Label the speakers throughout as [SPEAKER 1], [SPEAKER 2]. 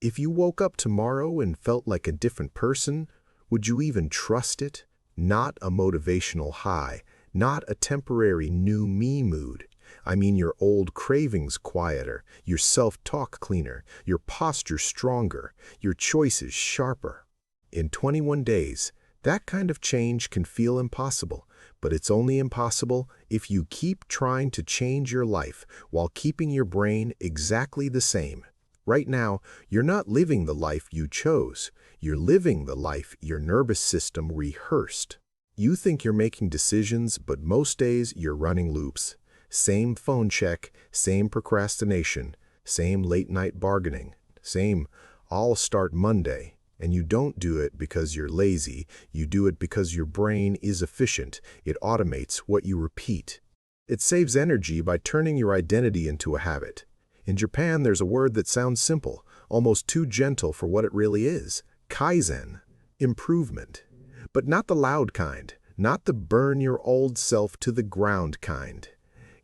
[SPEAKER 1] If you woke up tomorrow and felt like a different person, would you even trust it? Not a motivational high, not a temporary new me mood. I mean your old cravings quieter, your self-talk cleaner, your posture stronger, your choices sharper. In 21 days, that kind of change can feel impossible, but it's only impossible if you keep trying to change your life while keeping your brain exactly the same. Right now, you're not living the life you chose. You're living the life your nervous system rehearsed. You think you're making decisions, but most days you're running loops. Same phone check, same procrastination, same late-night bargaining, same "I'll start Monday." And you don't do it because you're lazy. You do it because your brain is efficient. It automates what you repeat. It saves energy by turning your identity into a habit. In Japan, there's a word that sounds simple, almost too gentle for what it really is. Kaizen, improvement. But not the loud kind, not the burn your old self to the ground kind.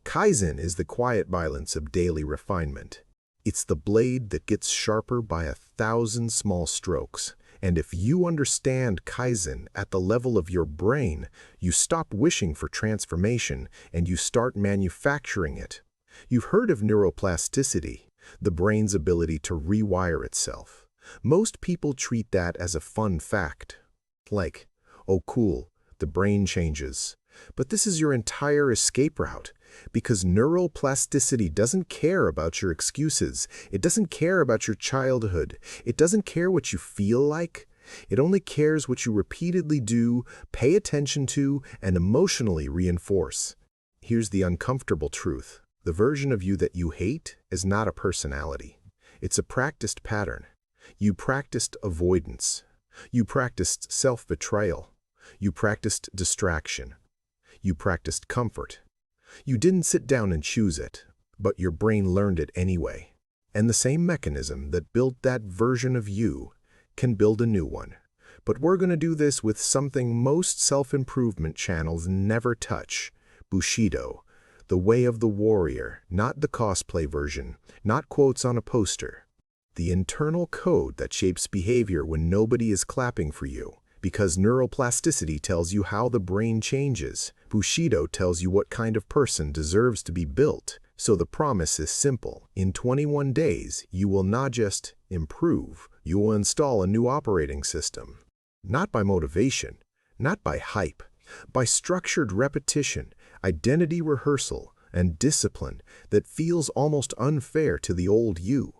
[SPEAKER 1] Kaizen is the quiet violence of daily refinement. It's the blade that gets sharper by 1,000 small strokes. And if you understand Kaizen at the level of your brain, you stop wishing for transformation and you start manufacturing it. You've heard of neuroplasticity, the brain's ability to rewire itself. Most people treat that as a fun fact. Like, oh cool, the brain changes. But this is your entire escape route, because neuroplasticity doesn't care about your excuses. It doesn't care about your childhood. It doesn't care what you feel like. It only cares what you repeatedly do, pay attention to, and emotionally reinforce. Here's the uncomfortable truth. The version of you that you hate is not a personality. It's a practiced pattern. You practiced avoidance. You practiced self-betrayal. You practiced distraction. You practiced comfort. You didn't sit down and choose it, but your brain learned it anyway. And the same mechanism that built that version of you can build a new one. But we're going to do this with something most self-improvement channels never touch: Bushido. The way of the warrior, not the cosplay version, not quotes on a poster. The internal code that shapes behavior when nobody is clapping for you. Because neuroplasticity tells you how the brain changes. Bushido tells you what kind of person deserves to be built. So the promise is simple. In 21 days, you will not just improve, you will install a new operating system. Not by motivation, not by hype, by structured repetition, identity rehearsal, and discipline that feels almost unfair to the old you.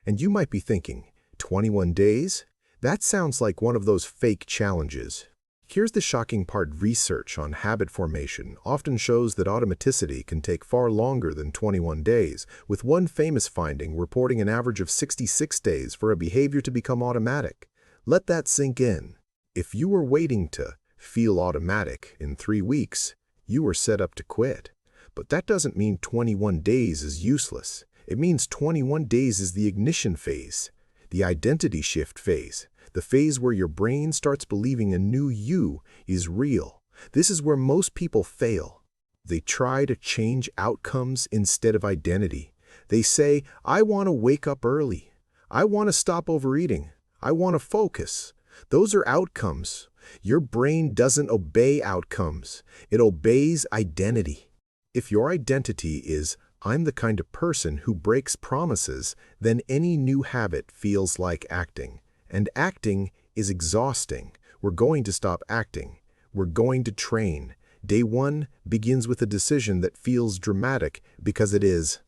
[SPEAKER 1] And you might be thinking, 21 days? That sounds like one of those fake challenges. Here's the shocking part: research on habit formation often shows that automaticity can take far longer than 21 days, with one famous finding reporting an average of 66 days for a behavior to become automatic. Let that sink in. If you were waiting to feel automatic in 3 weeks, you were set up to quit. But that doesn't mean 21 days is useless. It means 21 days is the ignition phase, the identity shift phase, the phase where your brain starts believing a new you is real. This is where most people fail. They try to change outcomes instead of identity. They say, I want to wake up early. I want to stop overeating. I want to focus. Those are outcomes. Your brain doesn't obey outcomes. It obeys identity. If your identity is, I'm the kind of person who breaks promises, then any new habit feels like acting. And acting is exhausting. We're going to stop acting. We're going to train. Day 1 begins with a decision that feels dramatic because it is.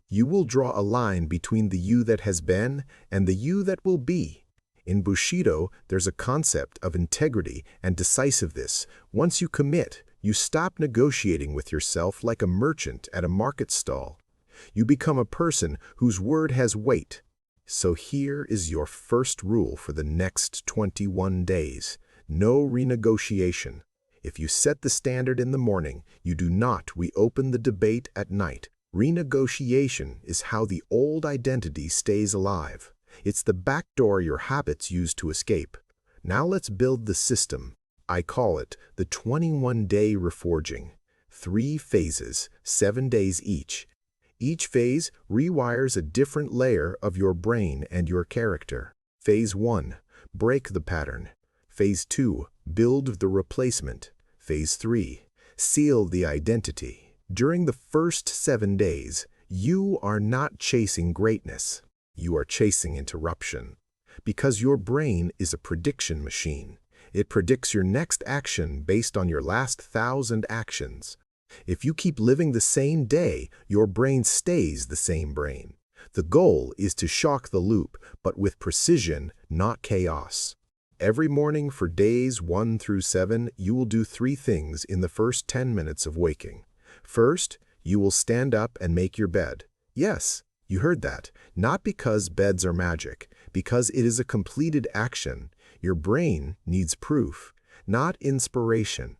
[SPEAKER 1] You will draw a line between the you that has been and the you that will be. In Bushido, there's a concept of integrity and decisiveness. Once you commit, you stop negotiating with yourself like a merchant at a market stall. You become a person whose word has weight. So here is your first rule for the next 21 days. No renegotiation. If you set the standard in the morning, you do not reopen the debate at night. Renegotiation is how the old identity stays alive. It's the back door your habits use to escape. Now let's build the system. I call it the 21-day reforging. 3 phases, 7 days each. Each phase rewires a different layer of your brain and your character. Phase 1. Break the pattern. Phase 2. Build the replacement. Phase 3. Seal the identity. During the first 7 days, you are not chasing greatness. You are chasing interruption. Because your brain is a prediction machine. It predicts your next action based on your last 1,000 actions. If you keep living the same day, your brain stays the same brain. The goal is to shock the loop, but with precision, not chaos. Every morning for days 1 through 7, you will do 3 things in the first 10 minutes of waking. First, you will stand up and make your bed. Yes, you heard that. Not because beds are magic, because it is a completed action. Your brain needs proof, not inspiration.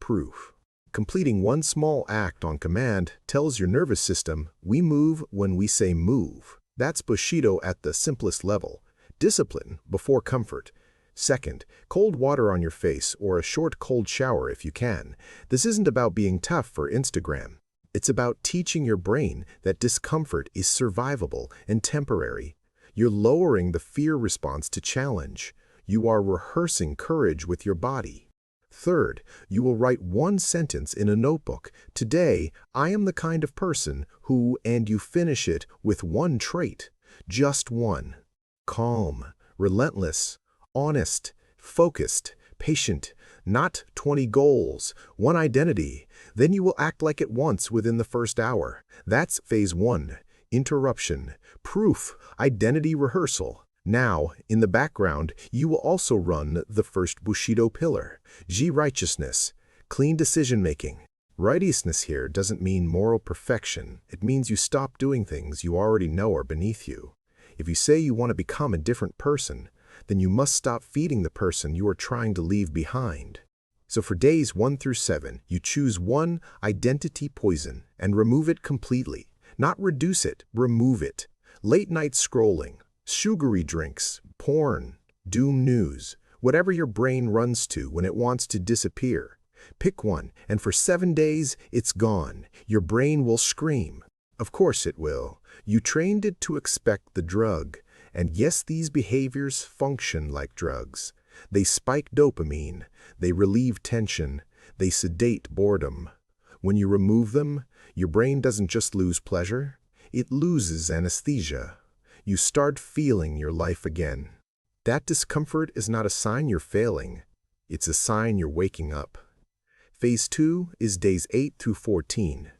[SPEAKER 1] Proof. Completing one small act on command tells your nervous system, we move when we say move. That's Bushido at the simplest level. Discipline before comfort. Second, cold water on your face or a short cold shower if you can. This isn't about being tough for Instagram. It's about teaching your brain that discomfort is survivable and temporary. You're lowering the fear response to challenge. You are rehearsing courage with your body. Third, you will write one sentence in a notebook. Today, I am the kind of person who, and you finish it with one trait. Just one. Calm, relentless, honest, focused, patient, not 20 goals, one identity. Then you will act like it once within the first hour. That's phase 1. Interruption, proof, identity rehearsal. Now, in the background, you will also run the first Bushido pillar, righteousness, clean decision-making. Righteousness here doesn't mean moral perfection. It means you stop doing things you already know are beneath you. If you say you want to become a different person, then you must stop feeding the person you are trying to leave behind. So for days 1 through 7, you choose one identity poison and remove it completely. Not reduce it, remove it. Late night scrolling, sugary drinks, porn, doom news, whatever your brain runs to when it wants to disappear. Pick one, and for 7 days, it's gone. Your brain will scream. Of course it will. You trained it to expect the drug. And yes, these behaviors function like drugs. They spike dopamine, they relieve tension, they sedate boredom. When you remove them, your brain doesn't just lose pleasure, it loses anesthesia. You start feeling your life again. That discomfort is not a sign you're failing, it's a sign you're waking up. Phase 2 is days 8 through 14.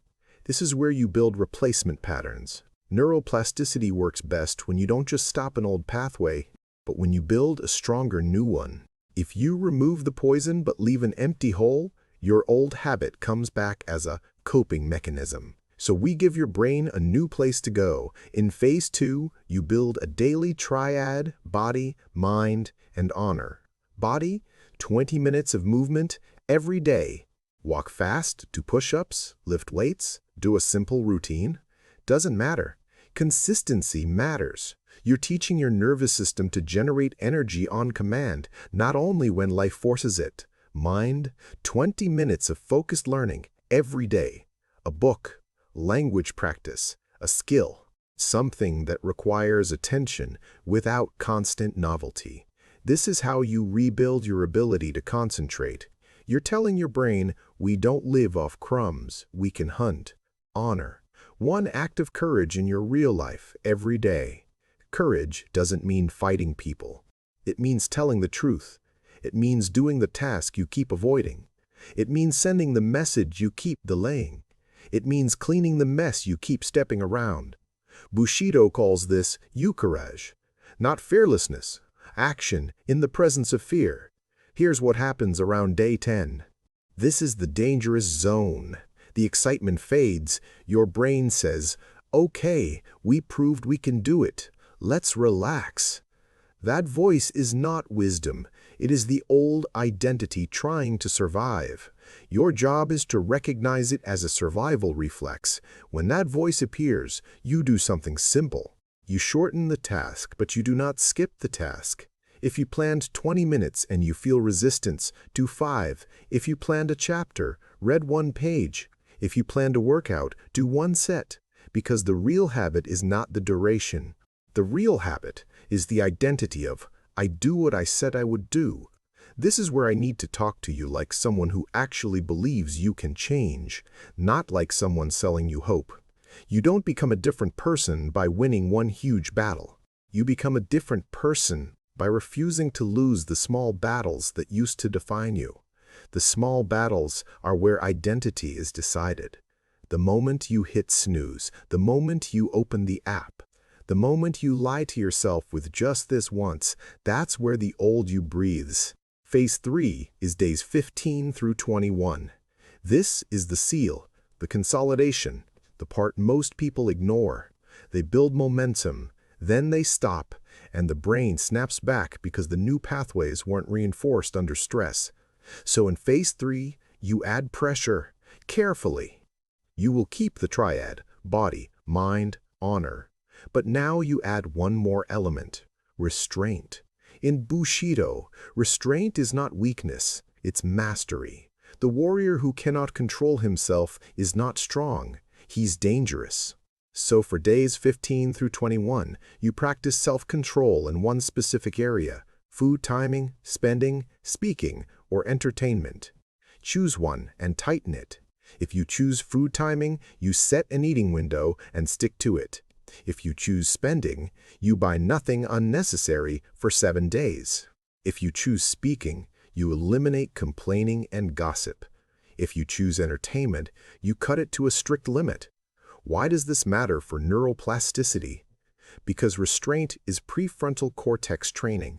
[SPEAKER 1] This is where you build replacement patterns. Neuroplasticity works best when you don't just stop an old pathway, but when you build a stronger new one. If you remove the poison but leave an empty hole, your old habit comes back as a coping mechanism. So we give your brain a new place to go. In phase 2, you build a daily triad: body, mind, and honor. Body, 20 minutes of movement every day. Walk fast, do push-ups, lift weights, do a simple routine. Doesn't matter. Consistency matters. You're teaching your nervous system to generate energy on command, not only when life forces it. Mind, 20 minutes of focused learning every day. A book, language practice, a skill, something that requires attention without constant novelty. This is how you rebuild your ability to concentrate. You're telling your brain, we don't live off crumbs, we can hunt. Honor. One act of courage in your real life every day. Courage doesn't mean fighting people. It means telling the truth. It means doing the task you keep avoiding. It means sending the message you keep delaying. It means cleaning the mess you keep stepping around. Bushido calls this courage, not fearlessness, action in the presence of fear. Here's what happens around day 10. This is the dangerous zone. The excitement fades. Your brain says, okay, we proved we can do it. Let's relax. That voice is not wisdom. It is the old identity trying to survive. Your job is to recognize it as a survival reflex. When that voice appears, you do something simple. You shorten the task, but you do not skip the task. If you planned 20 minutes and you feel resistance, do 5. If you planned a chapter, read 1 page. If you planned a workout, do 1 set. Because the real habit is not the duration. The real habit is the identity of, I do what I said I would do. This is where I need to talk to you like someone who actually believes you can change, not like someone selling you hope. You don't become a different person by winning one huge battle. You become a different person by refusing to lose the small battles that used to define you. The small battles are where identity is decided. The moment you hit snooze, the moment you open the app, the moment you lie to yourself with just this once, that's where the old you breathes. Phase 3 is days 15 through 21. This is the seal, the consolidation, the part most people ignore. They build momentum, then they stop, and the brain snaps back because the new pathways weren't reinforced under stress. So in phase 3, you add pressure, carefully. You will keep the triad, body, mind, honor. But now you add one more element, restraint. In Bushido, restraint is not weakness, it's mastery. The warrior who cannot control himself is not strong, he's dangerous. So for days 15 through 21, you practice self-control in one specific area: food timing, spending, speaking, or entertainment. Choose one and tighten it. If you choose food timing, you set an eating window and stick to it. If you choose spending, you buy nothing unnecessary for 7 days. If you choose speaking, you eliminate complaining and gossip. If you choose entertainment, you cut it to a strict limit. Why does this matter for neuroplasticity? Because restraint is prefrontal cortex training.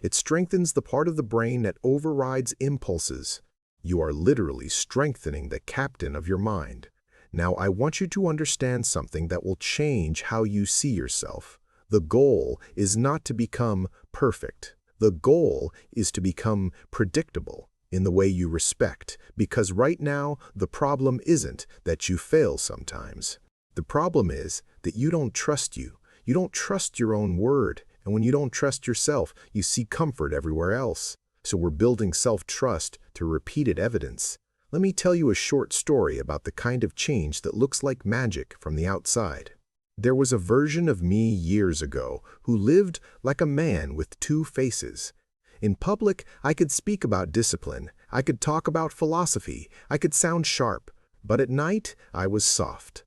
[SPEAKER 1] It strengthens the part of the brain that overrides impulses. You are literally strengthening the captain of your mind. Now, I want you to understand something that will change how you see yourself. The goal is not to become perfect. The goal is to become predictable in the way you respect, because right now, the problem isn't that you fail sometimes. The problem is that you don't trust you. You don't trust your own word, and when you don't trust yourself, you see comfort everywhere else. So we're building self-trust through repeated evidence. Let me tell you a short story about the kind of change that looks like magic from the outside. There was a version of me years ago who lived like a man with two faces. In public, I could speak about discipline, I could talk about philosophy, I could sound sharp, but at night, I was soft.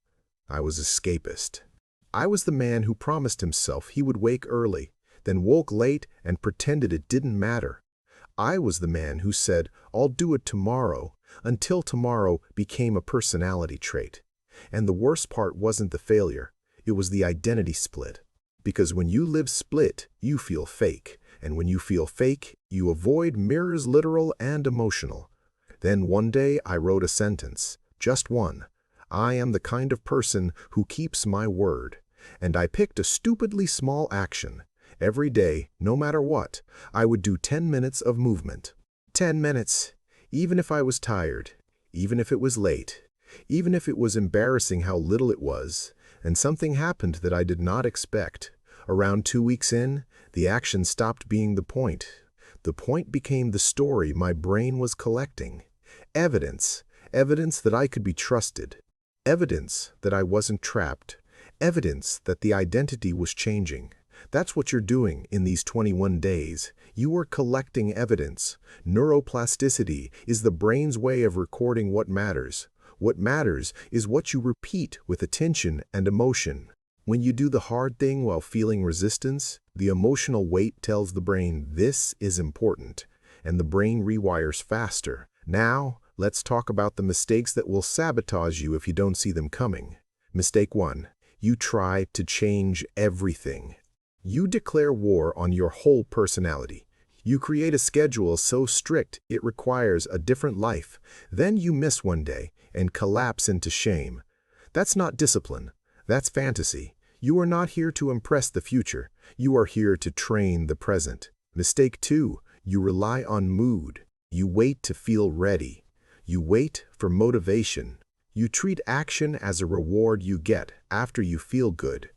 [SPEAKER 1] I was escapist. I was the man who promised himself he would wake early, then woke late and pretended it didn't matter. I was the man who said, I'll do it tomorrow, until tomorrow became a personality trait. And the worst part wasn't the failure, it was the identity split. Because when you live split, you feel fake. And when you feel fake, you avoid mirrors literal and emotional. Then one day I wrote a sentence, just one. I am the kind of person who keeps my word. And I picked a stupidly small action. Every day, no matter what, I would do 10 minutes of movement. 10 minutes. Even if I was tired, even if it was late, even if it was embarrassing how little it was, and something happened that I did not expect. Around 2 weeks in, the action stopped being the point. The point became the story my brain was collecting. Evidence. Evidence that I could be trusted. Evidence that I wasn't trapped. Evidence that the identity was changing. That's what you're doing in these 21 days. You are collecting evidence. Neuroplasticity is the brain's way of recording what matters. What matters is what you repeat with attention and emotion. When you do the hard thing while feeling resistance, the emotional weight tells the brain this is important, and the brain rewires faster. Now, let's talk about the mistakes that will sabotage you if you don't see them coming. Mistake 1. You try to change everything. You declare war on your whole personality. You create a schedule so strict it requires a different life. Then you miss one day and collapse into shame. That's not discipline. That's fantasy. You are not here to impress the future. You are here to train the present. Mistake 2. You rely on mood. You wait to feel ready. You wait for motivation. You treat action as a reward you get after you feel good.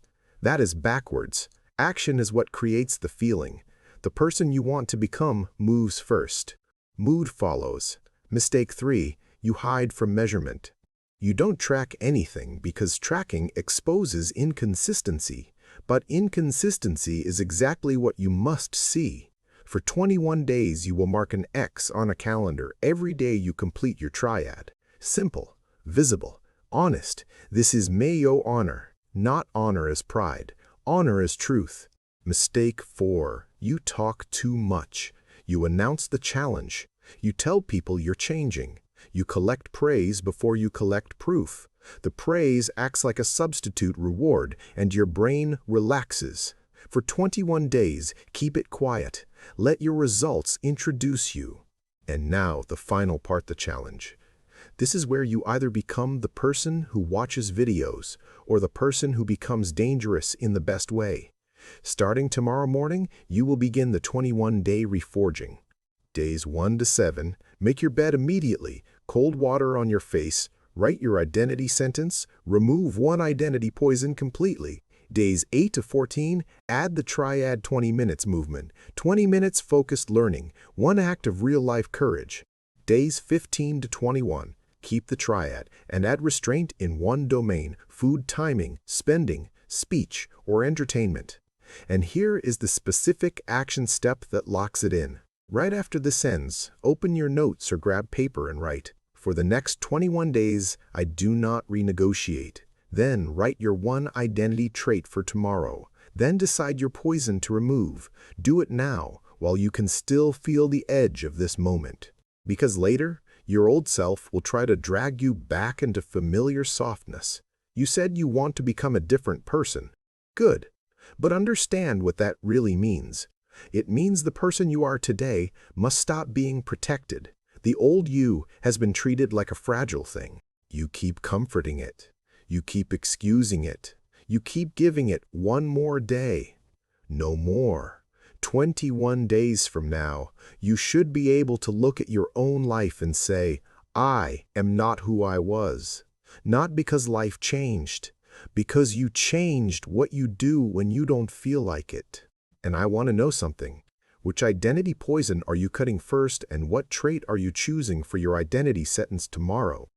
[SPEAKER 1] That is backwards. Action is what creates the feeling. The person you want to become moves first. Mood follows. Mistake 3. You hide from measurement. You don't track anything because tracking exposes inconsistency, but inconsistency is exactly what you must see. For 21 days, you will mark an X on a calendar every day you complete your triad. Simple, visible, honest. This is Mayo honor, not honor as pride. Honor as truth. Mistake 4. You talk too much. You announce the challenge. You tell people you're changing. You collect praise before you collect proof. The praise acts like a substitute reward, and your brain relaxes. For 21 days, keep it quiet. Let your results introduce you. And now, the final part, the challenge. This is where you either become the person who watches videos or the person who becomes dangerous in the best way. Starting tomorrow morning, you will begin the 21-day reforging. Days 1 to 7, make your bed immediately, cold water on your face, write your identity sentence, remove one identity poison completely. Days 8 to 14, add the triad 20 minutes movement, 20 minutes focused learning, one act of real-life courage. Days 15 to 21, keep the triad and add restraint in one domain, food timing, spending, speech, or entertainment. And here is the specific action step that locks it in. Right after this ends, open your notes or grab paper and write, "For the next 21 days, I do not renegotiate." Then write your one identity trait for tomorrow. Then decide your poison to remove. Do it now, while you can still feel the edge of this moment. Because later, your old self will try to drag you back into familiar softness. You said you want to become a different person. Good. But understand what that really means. It means the person you are today must stop being protected. The old you has been treated like a fragile thing. You keep comforting it. You keep excusing it. You keep giving it one more day. No more. 21 days from now, you should be able to look at your own life and say, "I am not who I was." Not because life changed, because you changed what you do when you don't feel like it. And I want to know something. Which identity poison are you cutting first, and what trait are you choosing for your identity sentence tomorrow?